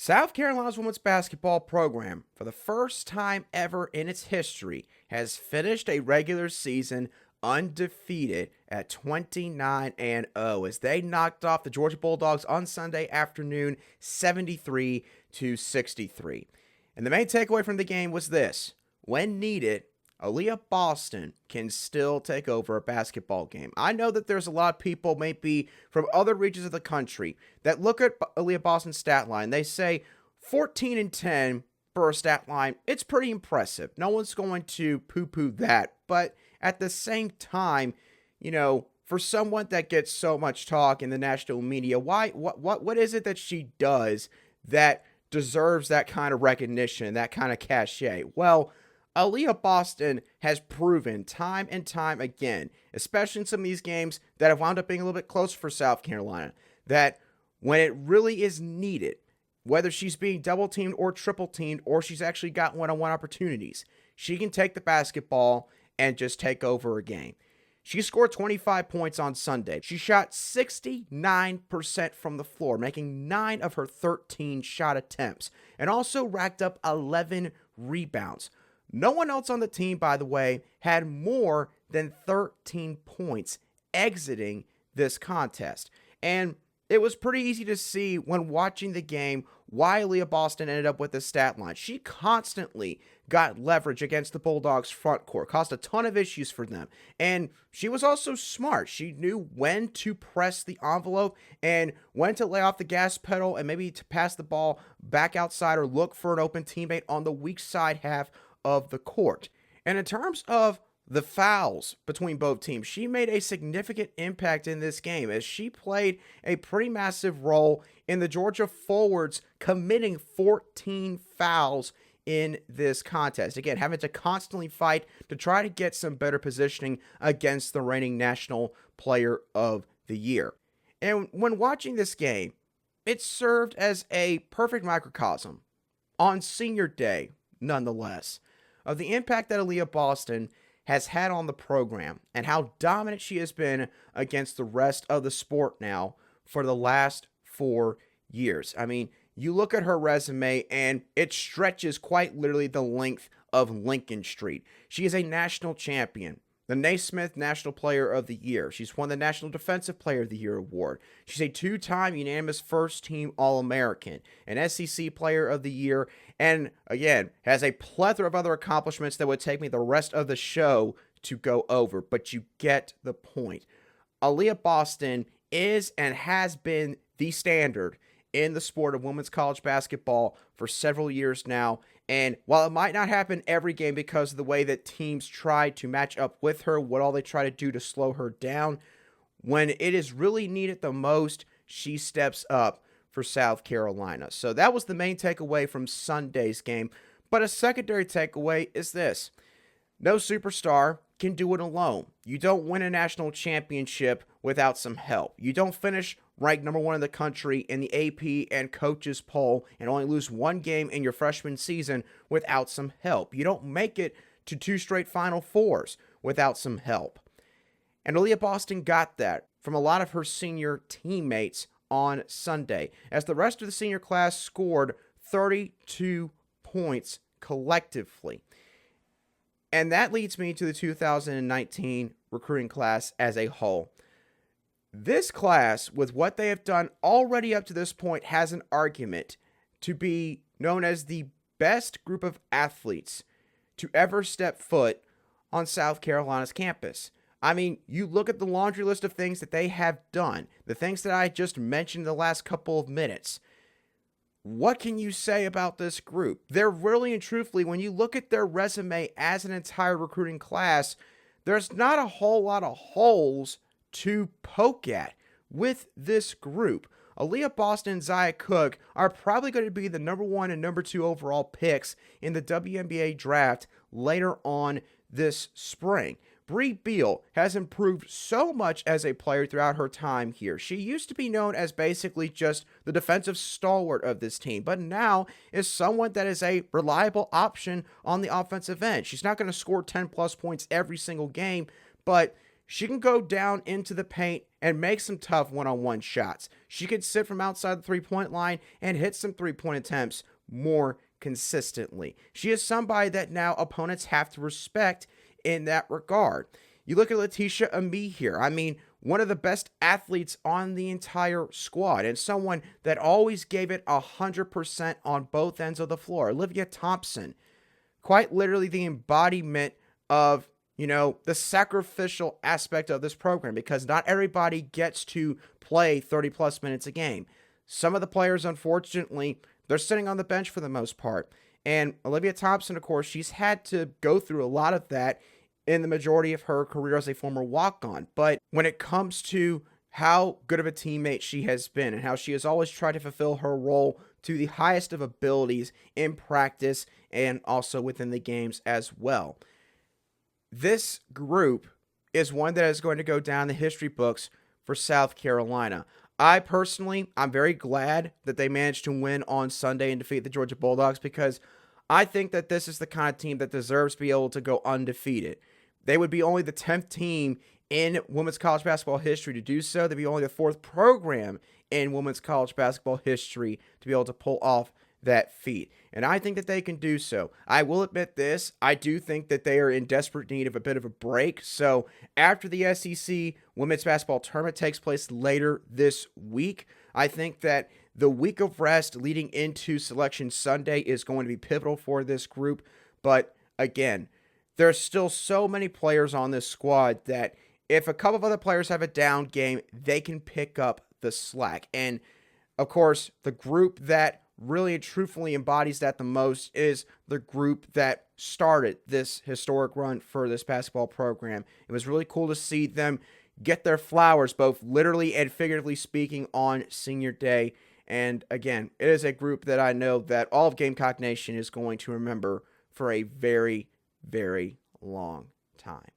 South Carolina's women's basketball program, for the first time ever in its history, has finished a regular season undefeated at 29-0 as they knocked off the Georgia Bulldogs on Sunday afternoon 73-63. And the main takeaway from the game was this: when needed, Aliyah Boston can still take over a basketball game. I know that there's a lot of people, maybe from other regions of the country, that look at Aliyah Boston's stat line. They say 14-10 for a stat line. It's pretty impressive. No one's going to poo-poo that. But at the same time, for someone that gets so much talk in the national media, what is it that she does that deserves that kind of recognition, that kind of cachet? Well, Aliyah Boston has proven time and time again, especially in some of these games that have wound up being a little bit closer for South Carolina, that when it really is needed, whether she's being double teamed or triple teamed, or she's actually got one-on-one opportunities, she can take the basketball and just take over a game. She scored 25 points on Sunday. She shot 69% from the floor, making 9 of her 13 shot attempts, and also racked up 11 rebounds. No one else on the team, by the way, had more than 13 points exiting this contest. And it was pretty easy to see when watching the game why Aliyah Boston ended up with this stat line. She constantly got leverage against the Bulldogs' front court, caused a ton of issues for them. And she was also smart. She knew when to press the envelope and when to lay off the gas pedal and maybe to pass the ball back outside or look for an open teammate on the weak side half of the court. And in terms of the fouls between both teams, she made a significant impact in this game as she played a pretty massive role in the Georgia forwards committing 14 fouls in this contest. Again, having to constantly fight to try to get some better positioning against the reigning National Player of the Year. And when watching this game, it served as a perfect microcosm on senior day, nonetheless, of the impact that Aliyah Boston has had on the program and how dominant she has been against the rest of the sport now for the last 4 years. I mean, you look at her resume and it stretches quite literally the length of Lincoln Street. She is a national champion, the Naismith National Player of the Year. She's won the National Defensive Player of the Year award. She's a 2-time unanimous first-team All-American, an SEC Player of the Year, and again, has a plethora of other accomplishments that would take me the rest of the show to go over, but you get the point. Aliyah Boston is and has been the standard in the sport of women's college basketball for several years now. And while it might not happen every game because of the way that teams try to match up with her, what all they try to do to slow her down, when it is really needed the most, she steps up for South Carolina. So that was the main takeaway from Sunday's game. But a secondary takeaway is this: no superstar can do it alone. You don't win a national championship without some help. You don't finish ranked number 1 in the country in the AP and coaches poll and only lose 1 game in your freshman season without some help. You don't make it to 2 straight Final Fours without some help. And Aliyah Boston got that from a lot of her senior teammates on Sunday, as the rest of the senior class scored 32 points collectively. And that leads me to the 2019 recruiting class as a whole. This class, with what they have done already up to this point, has an argument to be known as the best group of athletes to ever step foot on South Carolina's campus. I mean, you look at the laundry list of things that they have done, the things that I just mentioned in the last couple of minutes. What can you say about this group? They're really and truthfully, when you look at their resume as an entire recruiting class, there's not a whole lot of holes to poke at with this group. Aliyah Boston and Zia Cook are probably going to be the number 1 and number 2 overall picks in the WNBA draft later on this spring. Bree Beal has improved so much as a player throughout her time here. She used to be known as basically just the defensive stalwart of this team, but now is someone that is a reliable option on the offensive end. She's not going to score 10 plus points every single game, but she can go down into the paint and make some tough one-on-one shots. She could sit from outside the three-point line and hit some three-point attempts more consistently. She is somebody that now opponents have to respect in that regard. You look at Letitia Ami here. I mean, one of the best athletes on the entire squad and someone that always gave it 100% on both ends of the floor. Olivia Thompson, quite literally the embodiment of, the sacrificial aspect of this program, because not everybody gets to play 30 plus minutes a game. Some of the players, unfortunately, they're sitting on the bench for the most part. And Olivia Thompson, of course, she's had to go through a lot of that in the majority of her career as a former walk-on. But when it comes to how good of a teammate she has been and how she has always tried to fulfill her role to the highest of abilities in practice and also within the games as well. This group is one that is going to go down the history books for South Carolina. I'm very glad that they managed to win on Sunday and defeat the Georgia Bulldogs, because I think that this is the kind of team that deserves to be able to go undefeated. They would be only the 10th team in women's college basketball history to do so. They'd be only the 4th program in women's college basketball history to be able to pull off that feat. And I think that they can do so. I will admit this, I do think that they are in desperate need of a bit of a break. So after the SEC women's basketball tournament takes place later this week, I think that the week of rest leading into Selection Sunday is going to be pivotal for this group. But again, there's still so many players on this squad that if a couple of other players have a down game, they can pick up the slack. And of course, the group that really and truthfully embodies that the most is the group that started this historic run for this basketball program. It was really cool to see them get their flowers, both literally and figuratively speaking, on senior day. And again, it is a group that I know that all of Gamecock Nation is going to remember for a very, very long time.